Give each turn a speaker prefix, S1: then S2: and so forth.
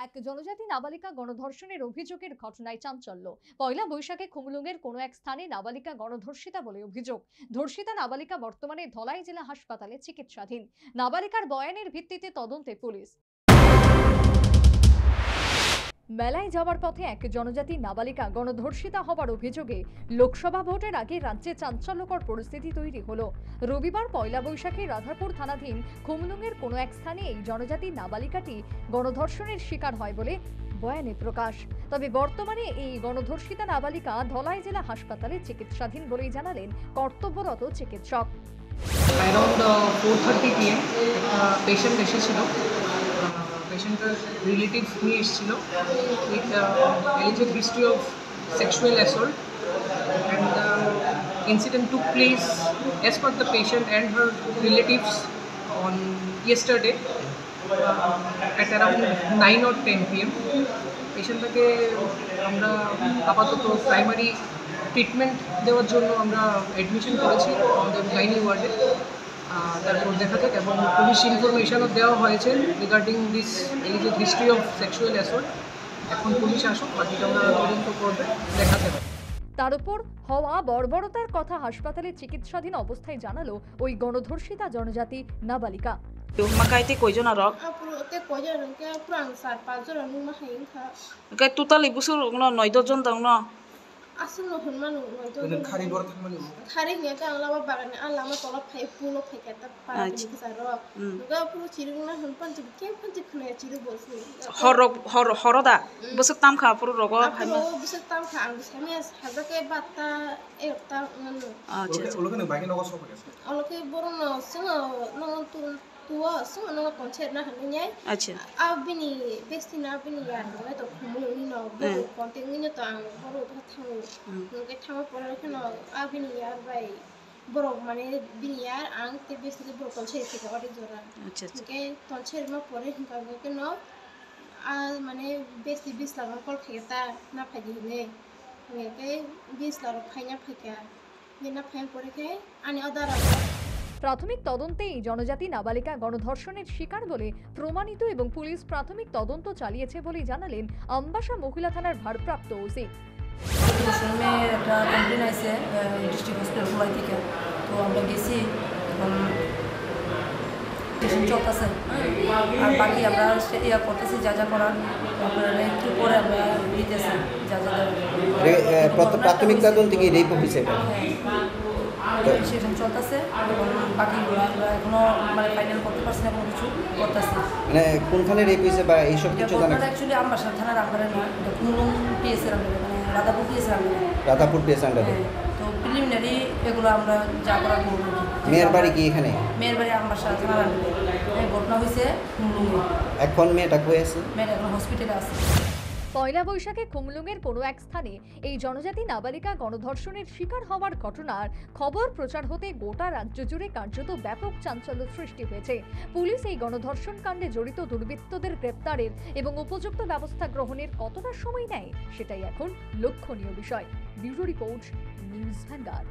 S1: এক জনজাতি নাবালিকা গণধর্ষণের অভিযোগের ঘটনায় চাঞ্চল্য। পয়লা বৈশাখে খুমলুঙের কোনো এক স্থানে নাবালিকা গণধর্ষিতা বলে অভিযোগ। ধর্ষিতা নাবালিকা বর্তমানে ধলাই জেলা হাসপাতালে চিকিৎসাধীন। নাবালিকার বয়ানের ভিত্তিতে তদন্তে পুলিশ। মেলায় যাওয়ার পথে এক জনজাতি নাবালিকা গণধর্ষিতা হওয়ার অভিযোগে লোকসভা ভোটের আগে রাজ্যে চাঞ্চল্যকর পরিস্থিতি তৈরি হলো। রবিবার পয়লা বৈশাখে রাধাপুর থানাধীন খুমলুঙের কোনো এক স্থানে এই জনজাতি নাবালিকাটি গণধর্ষণের শিকার হয় বলে বয়ানে প্রকাশ। তবে বর্তমানে এই গণধর্ষিতা নাবালিকা ধলাই জেলা হাসপাতালে চিকিৎসাধীন বলেই জানালেন কর্তব্যরত চিকিৎসক।
S2: অ্যারাউন্ড 4:30 PM পেশেন্ট এসেছিল। পেশেন্টের রিলেটিভস নিয়ে এসেছিল with alleged history of sexual assault, and the incident took place as per the patient and her relatives on yesterday at around 9 or 10 PM. পেশেন্টটাকে আমরা আপাতত প্রাইমারি ট্রিটমেন্ট দেওয়ার জন্য আমরা অ্যাডমিশন করেছি আমাদের গাইনি ওয়ার্ডে। তারপর দেখা যাক, এবং পুলিশ ইনফরমেশনও দেওয়া হয়েছে regarding this alleged history of sexual assault. এখন পুলিশ আসুক, বাকিটা আমরা তদন্ত করবে, দেখা যাবে।
S1: তার উপর হওয়া বর্বরতার কথা হাসপাতালে চিকিৎসাধীন অবস্থায় জানালো ওই গণধর্ষিতা জনজাতি নাবালিকা।
S3: Makaiti koi jona rok.
S4: Te koi jona ke prang sar pa jona nu ma hain tha.
S3: Kai total ibusur no 9 John dang no.
S4: Asul no hun manu no to.
S2: খারি বড় থাক মানে
S4: Khari nya ka ala ba bagane ala ma tola phai pulo phai ka ta pa ni ka sar ro. Ga puro chiru na hun pan ti ke pan ti khne chiru bolsi.
S3: Horoda. Busuk tam kha puro rogo
S4: khama. Busuk tam kha ang same haza ke batta ekta nganu.
S3: Acha.
S2: ওখানে বাইকে নগর সব গেছে।
S4: Aloke boro no singa no tu tua singa no concert na han nyai.
S3: Acha.
S4: Abini bestina abini ya no to khumulu ni no content ni to ang boro ta thamu. Nge thamu pore khno abini ya bai boro mane bini ya ang te besile boro concert ke ori jora.
S3: Acha.
S4: Nge concert ma pore hinka ke no mane besti 20 lakh kol kheta na phagi ne. Nge ke 20 lakh phaina phaka. Ni na phai pore ke ani adara
S1: প্রাথমিক তদন্তে এই জনজাতি নাবালিকা গণধর্ষণের শিকার বলে প্রমাণিত এবং পুলিশ প্রাথমিক তদন্ত চালিয়েছে বলে জানালেন আমবাসা মহিলা থানার ভারপ্রাপ্ত ওসি।
S5: একটা কমপ্লেন আছে ডিস্ট্রিক্ট হসপিটাল ধলাই থেকে, তো আমরা গেছি, এখন পেশেন্ট চলতেছে আর বাকি আমরা ইয়া করতেছি যা যা করার, তারপরে একটু পরে আমরা দিতেছি যা যা
S6: প্রাথমিক তদন্ত কি রেপ হয়েছে?
S5: সেখানে চলতেছে এবং বাকিগুলো আমরা এখনো মানে ফাইনাল করতে পারছি না, কোনো কিছু করতেছি।
S6: মানে কোনখানে রেপ হয়েছে বা এইসব কিছু জানা?
S5: অ্যাকচুয়ালি আমবাসা থানার আন্ডারে নয়, খুমলুং পিএসের আন্ডারে, মানে রাধাপুর পিএসের আন্ডারে।
S6: রাধাপুর পিএস আন্ডারে।
S5: তো প্রিলিমিনারি এগুলো আমরা যা করার করবো।
S6: মেয়ের বাড়ি কি এখানে?
S5: মেয়ের বাড়ি আমবাসা থানার আন্ডারে। ঘটনা হয়েছে খুমলুঙে।
S6: এখন মেয়েটা কই আছে?
S5: মেয়েটা এখন হসপিটালে আছে।
S1: পয়লা বৈশাখে খুমলুঙের কোনো এক স্থানে এই জনজাতি নাবালিকা গণধর্ষণের শিকার হওয়ার ঘটনার খবর প্রচার হতে গোটা রাজ্য জুড়ে কার্যত ব্যাপক চাঞ্চল্য সৃষ্টি হয়েছে। পুলিশ এই গণধর্ষণ কাণ্ডে জড়িত দুর্বৃত্তদের গ্রেপ্তারের এবং উপযুক্ত ব্যবস্থা গ্রহণের কতটা সময় নেয় সেটাই এখন লক্ষণীয় বিষয়। Bureau report, news vanguard.